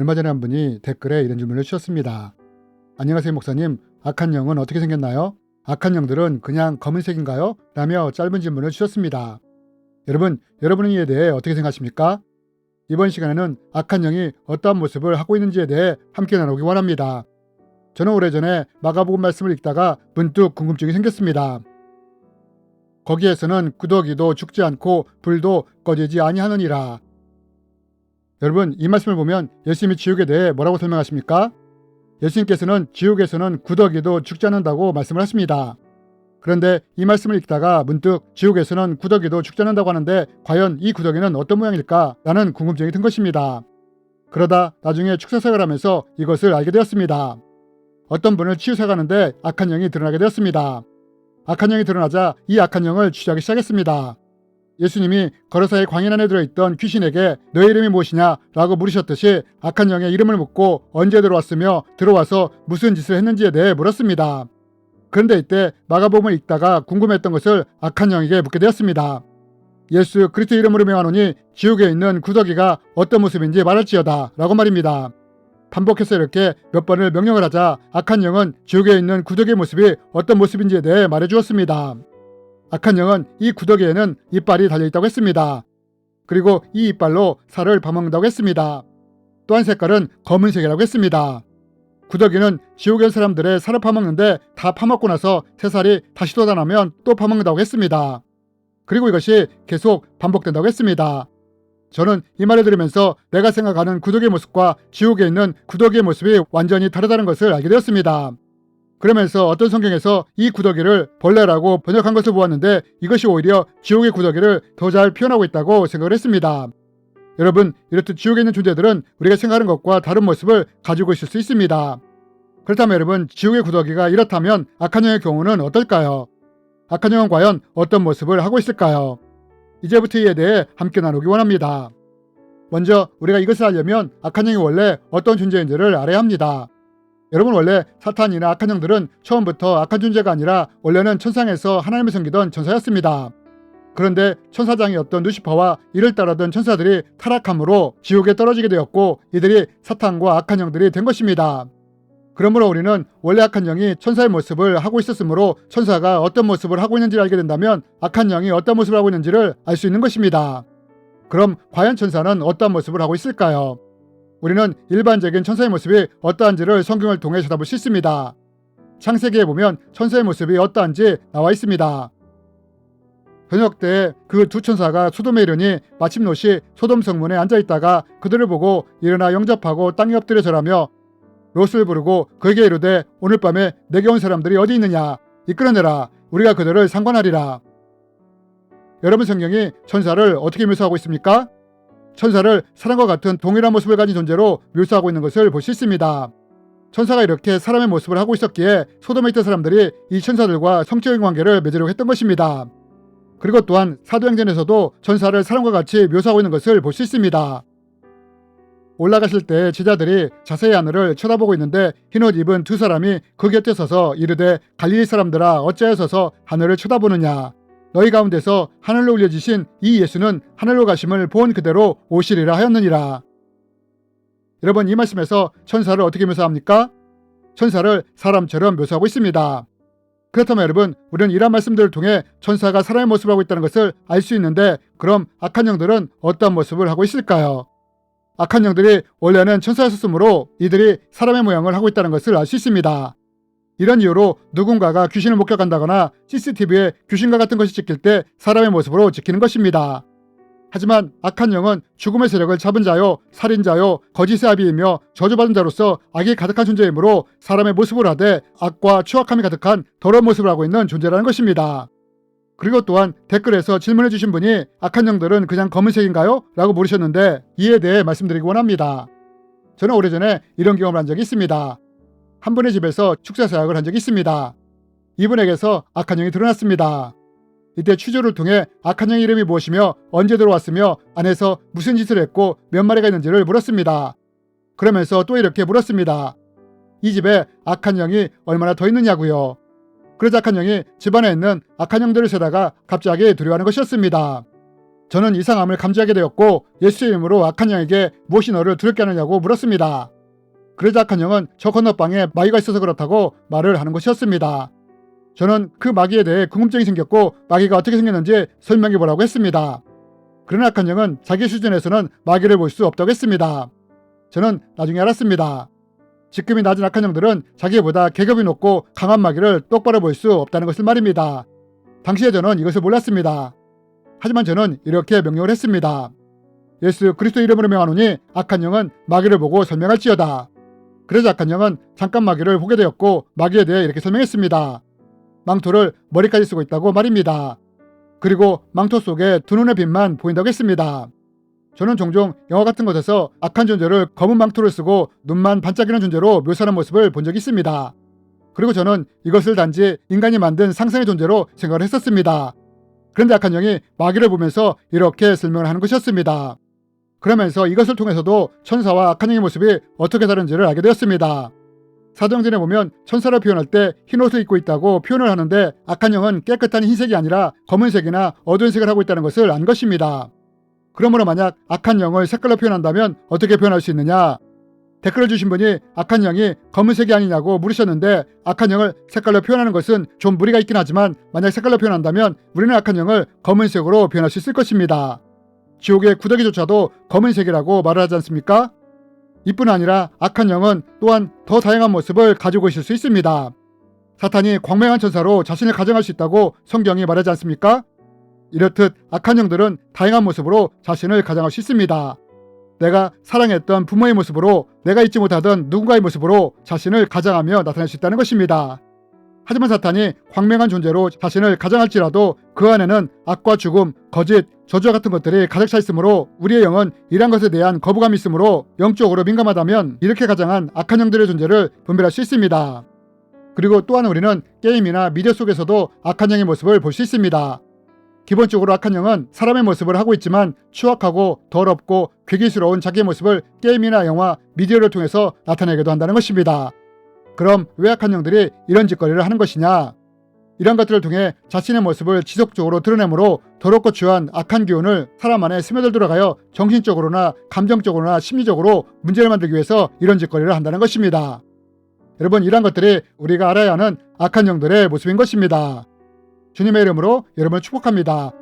얼마 전에 한 분이 댓글에 이런 질문을 주셨습니다. 안녕하세요 목사님, 악한 영은 어떻게 생겼나요? 악한 영들은 그냥 검은색인가요? 라며 짧은 질문을 주셨습니다. 여러분은 이에 대해 어떻게 생각하십니까? 이번 시간에는 악한 영이 어떠한 모습을 하고 있는지에 대해 함께 나누기 원합니다. 저는 오래전에 마가복음 말씀을 읽다가 문득 궁금증이 생겼습니다. 거기에서는 구더기도 죽지 않고 불도 꺼지지 아니하느니라. 여러분, 이 말씀을 보면 예수님이 지옥에 대해 뭐라고 설명하십니까? 예수님께서는 지옥에서는 구더기도 죽지 않는다고 말씀을 하십니다. 그런데 이 말씀을 읽다가 문득 지옥에서는 구더기도 죽지 않는다고 하는데 과연 이 구더기는 어떤 모양일까? 라는 궁금증이 든 것입니다. 그러다 나중에 축사사역을 하면서 이것을 알게 되었습니다. 어떤 분을 치유사가는데 악한 영이 드러나게 되었습니다. 악한 영이 드러나자 이 악한 영을 취재하기 시작했습니다. 예수님이 거로사의 광야 안에 들어있던 귀신에게 너의 이름이 무엇이냐? 라고 물으셨듯이 악한 영의 이름을 묻고 언제 들어왔으며 들어와서 무슨 짓을 했는지에 대해 물었습니다. 그런데 이때 마가복음을 읽다가 궁금했던 것을 악한 영에게 묻게 되었습니다. 예수 그리스도 이름으로 명하노니 지옥에 있는 구더기가 어떤 모습인지 말할지어다 라고 말입니다. 반복해서 이렇게 몇 번을 명령을 하자 악한 영은 지옥에 있는 구더기의 모습이 어떤 모습인지에 대해 말해주었습니다. 악한 영은 이 구더기에는 이빨이 달려있다고 했습니다. 그리고 이 이빨로 살을 파먹는다고 했습니다. 또한 색깔은 검은색이라고 했습니다. 구더기는 지옥의 사람들의 살을 파먹는데 다 파먹고 나서 새살이 다시 돋아나면 또 파먹는다고 했습니다. 그리고 이것이 계속 반복된다고 했습니다. 저는 이 말을 들으면서 내가 생각하는 구더기의 모습과 지옥에 있는 구더기의 모습이 완전히 다르다는 것을 알게 되었습니다. 그러면서 어떤 성경에서 이 구더기를 벌레라고 번역한 것을 보았는데 이것이 오히려 지옥의 구더기를 더 잘 표현하고 있다고 생각을 했습니다. 여러분, 이렇듯 지옥에 있는 존재들은 우리가 생각하는 것과 다른 모습을 가지고 있을 수 있습니다. 그렇다면 여러분, 지옥의 구더기가 이렇다면 악한 영의 경우는 어떨까요? 악한 영은 과연 어떤 모습을 하고 있을까요? 이제부터 이에 대해 함께 나누기 원합니다. 먼저 우리가 이것을 알려면 악한 영이 원래 어떤 존재인지를 알아야 합니다. 여러분, 원래 사탄이나 악한 영들은 처음부터 악한 존재가 아니라 원래는 천상에서 하나님을 섬기던 천사였습니다. 그런데 천사장이었던 루시퍼와 이를 따르던 천사들이 타락함으로 지옥에 떨어지게 되었고 이들이 사탄과 악한 영들이 된 것입니다. 그러므로 우리는 원래 악한 영이 천사의 모습을 하고 있었으므로 천사가 어떤 모습을 하고 있는지를 알게 된다면 악한 영이 어떤 모습을 하고 있는지를 알 수 있는 것입니다. 그럼 과연 천사는 어떤 모습을 하고 있을까요? 우리는 일반적인 천사의 모습이 어떠한지를 성경을 통해 쳐다볼 수 있습니다. 창세기에 보면 천사의 모습이 어떠한지 나와 있습니다. 저녁 때 그 두 천사가 소돔에 이르니 마침 롯이 소돔 성문에 앉아있다가 그들을 보고 일어나 영접하고 땅에 엎드려 절하며 롯을 부르고 그에게 이르되 오늘 밤에 내게 온 사람들이 어디 있느냐? 이끌어내라. 우리가 그들을 상관하리라. 여러분, 성경이 천사를 어떻게 묘사하고 있습니까? 천사를 사람과 같은 동일한 모습을 가진 존재로 묘사하고 있는 것을 볼 수 있습니다. 천사가 이렇게 사람의 모습을 하고 있었기에 소돔에 있던 사람들이 이 천사들과 성적인 관계를 맺으려고 했던 것입니다. 그리고 또한 사도행전에서도 천사를 사람과 같이 묘사하고 있는 것을 볼 수 있습니다. 올라가실 때 제자들이 자세히 하늘을 쳐다보고 있는데 흰옷 입은 두 사람이 그 곁에 서서 이르되 갈릴리 사람들아 어찌하여 서서 하늘을 쳐다보느냐? 너희 가운데서 하늘로 올려지신 이 예수는 하늘로 가심을 본 그대로 오시리라 하였느니라. 여러분, 이 말씀에서 천사를 어떻게 묘사합니까? 천사를 사람처럼 묘사하고 있습니다. 그렇다면 여러분, 우리는 이러한 말씀들을 통해 천사가 사람의 모습을 하고 있다는 것을 알 수 있는데 그럼 악한 영들은 어떤 모습을 하고 있을까요? 악한 영들이 원래는 천사였으므로 이들이 사람의 모양을 하고 있다는 것을 알 수 있습니다. 이런 이유로 누군가가 귀신을 목격한다거나 CCTV에 귀신과 같은 것이 찍힐 때 사람의 모습으로 찍히는 것입니다. 하지만 악한 영은 죽음의 세력을 잡은 자요, 살인자요, 거짓의 아비이며 저주받은 자로서 악이 가득한 존재이므로 사람의 모습을 하되 악과 추악함이 가득한 더러운 모습을 하고 있는 존재라는 것입니다. 그리고 또한 댓글에서 질문해 주신 분이 악한 영들은 그냥 검은색인가요? 라고 물으셨는데 이에 대해 말씀드리기 원합니다. 저는 오래전에 이런 경험을 한 적이 있습니다. 한 분의 집에서 축사사역을 한 적이 있습니다. 이분에게서 악한 영이 드러났습니다. 이때 취조를 통해 악한 영의 이름이 무엇이며 언제 들어왔으며 안에서 무슨 짓을 했고 몇 마리가 있는지를 물었습니다. 그러면서 또 이렇게 물었습니다. 이 집에 악한 영이 얼마나 더 있느냐고요. 그러자 악한 영이 집안에 있는 악한 영들을 세다가 갑자기 두려워하는 것이었습니다. 저는 이상함을 감지하게 되었고 예수의 이름으로 악한 영에게 무엇이 너를 두렵게 하느냐고 물었습니다. 그러자 악한 영은 저 건너방에 마귀가 있어서 그렇다고 말을 하는 것이었습니다. 저는 그 마귀에 대해 궁금증이 생겼고 마귀가 어떻게 생겼는지 설명해 보라고 했습니다. 그러나 악한 영은 자기 수준에서는 마귀를 볼 수 없다고 했습니다. 저는 나중에 알았습니다. 직급이 낮은 악한 영들은 자기보다 계급이 높고 강한 마귀를 똑바로 볼 수 없다는 것을 말입니다. 당시에 저는 이것을 몰랐습니다. 하지만 저는 이렇게 명령을 했습니다. 예수 그리스도 이름으로 명하노니 악한 영은 마귀를 보고 설명할지어다. 그러자 악한 영은 잠깐 마귀를 보게 되었고 마귀에 대해 이렇게 설명했습니다. 망토를 머리까지 쓰고 있다고 말입니다. 그리고 망토 속에 두 눈의 빛만 보인다고 했습니다. 저는 종종 영화 같은 곳에서 악한 존재를 검은 망토를 쓰고 눈만 반짝이는 존재로 묘사하는 모습을 본 적이 있습니다. 그리고 저는 이것을 단지 인간이 만든 상상의 존재로 생각을 했었습니다. 그런데 악한 영이 마귀를 보면서 이렇게 설명을 하는 것이었습니다. 그러면서 이것을 통해서도 천사와 악한 영의 모습이 어떻게 다른지를 알게 되었습니다. 사도행전에 보면 천사를 표현할 때 흰옷을 입고 있다고 표현을 하는데 악한 영은 깨끗한 흰색이 아니라 검은색이나 어두운 색을 하고 있다는 것을 안 것입니다. 그러므로 만약 악한 영을 색깔로 표현한다면 어떻게 표현할 수 있느냐? 댓글을 주신 분이 악한 영이 검은색이 아니냐고 물으셨는데 악한 영을 색깔로 표현하는 것은 좀 무리가 있긴 하지만 만약 색깔로 표현한다면 우리는 악한 영을 검은색으로 표현할 수 있을 것입니다. 지옥의 구더기조차도 검은색이라고 말을 하지 않습니까? 이뿐 아니라 악한 영은 또한 더 다양한 모습을 가지고 있을 수 있습니다. 사탄이 광명한 천사로 자신을 가정할 수 있다고 성경이 말하지 않습니까? 이렇듯 악한 영들은 다양한 모습으로 자신을 가정할 수 있습니다. 내가 사랑했던 부모의 모습으로, 내가 잊지 못하던 누군가의 모습으로 자신을 가장하며 나타낼 수 있다는 것입니다. 하지만 사탄이 광명한 존재로 자신을 가장할지라도 그 안에는 악과 죽음, 거짓, 저주와 같은 것들이 가득 차 있으므로 우리의 영은 이러한 것에 대한 거부감이 있으므로 영적으로 민감하다면 이렇게 가장한 악한 영들의 존재를 분별할 수 있습니다. 그리고 또한 우리는 게임이나 미디어 속에서도 악한 영의 모습을 볼 수 있습니다. 기본적으로 악한 영은 사람의 모습을 하고 있지만 추악하고 더럽고 괴기스러운 자기의 모습을 게임이나 영화, 미디어를 통해서 나타내기도 한다는 것입니다. 그럼 왜 악한 영들이 이런 짓거리를 하는 것이냐? 이런 것들을 통해 자신의 모습을 지속적으로 드러내므로 더럽고 추한 악한 기운을 사람 안에 스며들 들어가여 정신적으로나 감정적으로나 심리적으로 문제를 만들기 위해서 이런 짓거리를 한다는 것입니다. 여러분, 이런 것들이 우리가 알아야 하는 악한 영들의 모습인 것입니다. 주님의 이름으로 여러분을 축복합니다.